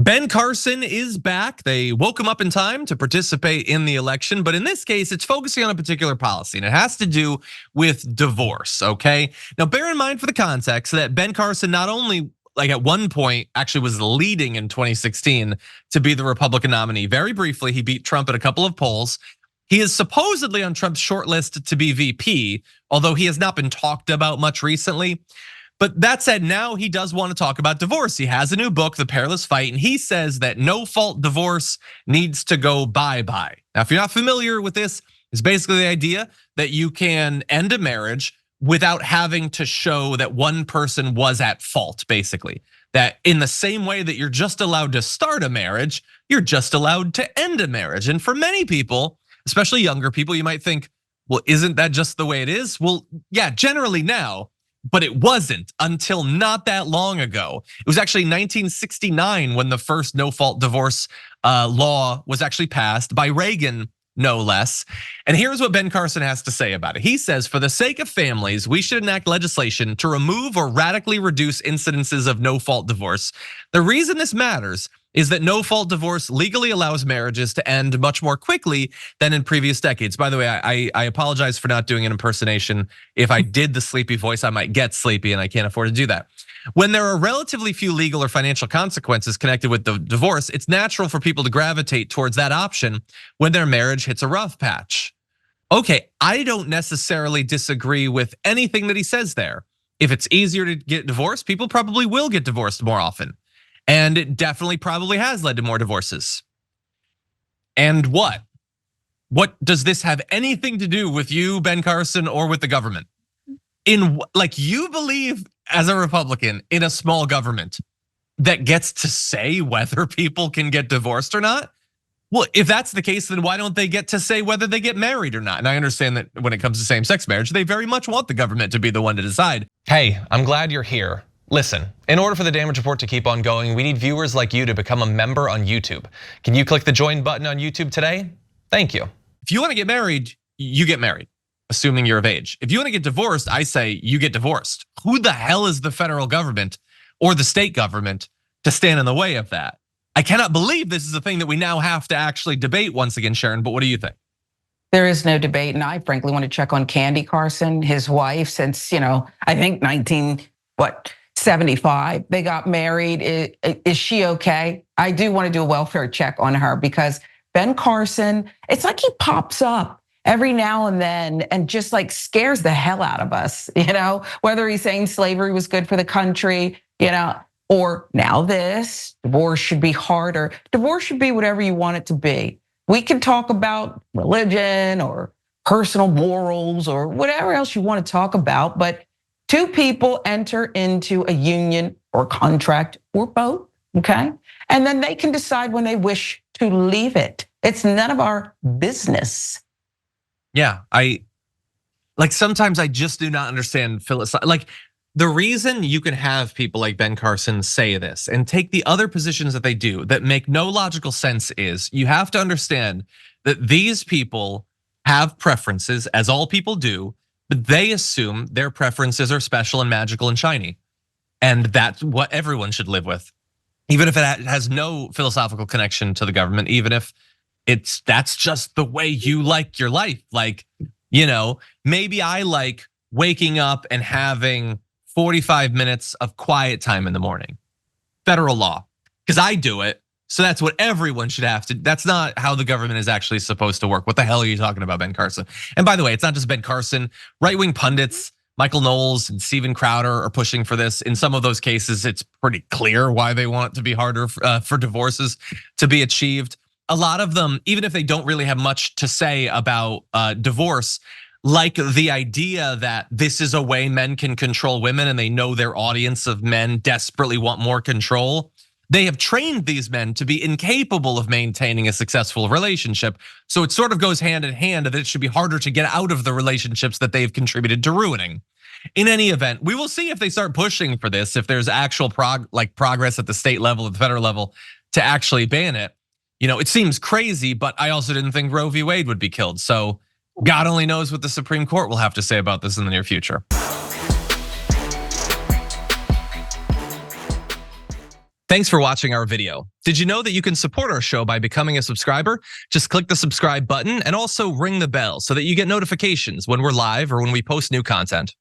Ben Carson is back. They woke him up in time to participate in the election, but in this case, it's focusing on a particular policy, and it has to do with divorce, okay? Now, bear in mind for the context that Ben Carson not only at one point actually was leading in 2016 to be the Republican nominee. Very briefly, he beat Trump at a couple of polls. He is supposedly on Trump's shortlist to be VP, although he has not been talked about much recently. But that said, now he does want to talk about divorce. He has a new book, The Perilous Fight, and he says that no-fault divorce needs to go bye-bye. Now, if you're not familiar with this, it's basically the idea that you can end a marriage without having to show that one person was at fault, basically. That in the same way that you're just allowed to start a marriage, you're just allowed to end a marriage. And for many people, especially younger people, you might think, well, isn't that just the way it is? Well, yeah, generally now. But it wasn't until not that long ago. It was actually 1969 when the first no-fault divorce law was actually passed by Reagan, no less. And here's what Ben Carson has to say about it. He says, for the sake of families, we should enact legislation to remove or radically reduce incidences of no-fault divorce. The reason this matters is that no-fault divorce legally allows marriages to end much more quickly than in previous decades. By the way, I apologize for not doing an impersonation. If I did the sleepy voice, I might get sleepy and I can't afford to do that. When there are relatively few legal or financial consequences connected with the divorce, it's natural for people to gravitate towards that option when their marriage hits a rough patch. Okay, I don't necessarily disagree with anything that he says there. If it's easier to get divorced, people probably will get divorced more often. And it definitely probably has led to more divorces. And what? What does this have anything to do with you, Ben Carson, or with the government? You believe as a Republican in a small government that gets to say whether people can get divorced or not? Well, if that's the case, then why don't they get to say whether they get married or not? And I understand that when it comes to same-sex marriage, they very much want the government to be the one to decide. Hey, I'm glad you're here. Listen, in order for the Damage Report to keep on going, we need viewers like you to become a member on YouTube. Can you click the join button on YouTube today? Thank you. If you want to get married, you get married, assuming you're of age. If you want to get divorced, I say you get divorced. Who the hell is the federal government or the state government to stand in the way of that? I cannot believe this is a thing that we now have to actually debate once again, Sharon, but what do you think? There is no debate, and I frankly want to check on Candy Carson, his wife, since, I think 75, they got married. Is she okay? I do want to do a welfare check on her because Ben Carson, it's like he pops up every now and then and just scares the hell out of us, whether he's saying slavery was good for the country, or now this, divorce should be harder. Divorce should be whatever you want it to be. We can talk about religion or personal morals or whatever else you want to talk about, but two people enter into a union or contract or both, okay? And then they can decide when they wish to leave it. It's none of our business. Yeah, sometimes I just do not understand the reason you can have people like Ben Carson say this and take the other positions that they do that make no logical sense is you have to understand that these people have preferences, as all people do, but they assume their preferences are special and magical and shiny. And that's what everyone should live with. Even if it has no philosophical connection to the government, even if that's just the way you like your life. Maybe I like waking up and having 45 minutes of quiet time in the morning. Federal law, because I do it. So that's what everyone should have to. That's not how the government is actually supposed to work. What the hell are you talking about, Ben Carson? And by the way, it's not just Ben Carson. Right-wing pundits, Michael Knowles and Steven Crowder are pushing for this. In some of those cases, it's pretty clear why they want it to be harder for divorces to be achieved. A lot of them, even if they don't really have much to say about divorce, like the idea that this is a way men can control women and they know their audience of men desperately want more control. They have trained these men to be incapable of maintaining a successful relationship. So it sort of goes hand in hand that it should be harder to get out of the relationships that they've contributed to ruining. In any event, we will see if they start pushing for this, if there's actual progress at the state level, at the federal level to actually ban it. It seems crazy, but I also didn't think Roe v. Wade would be killed. So God only knows what the Supreme Court will have to say about this in the near future. Thank Thanks for watching our video. Did you know that you can support our show by becoming a subscriber? Just click the subscribe button and also ring the bell so that you get notifications when we're live or when we post new content.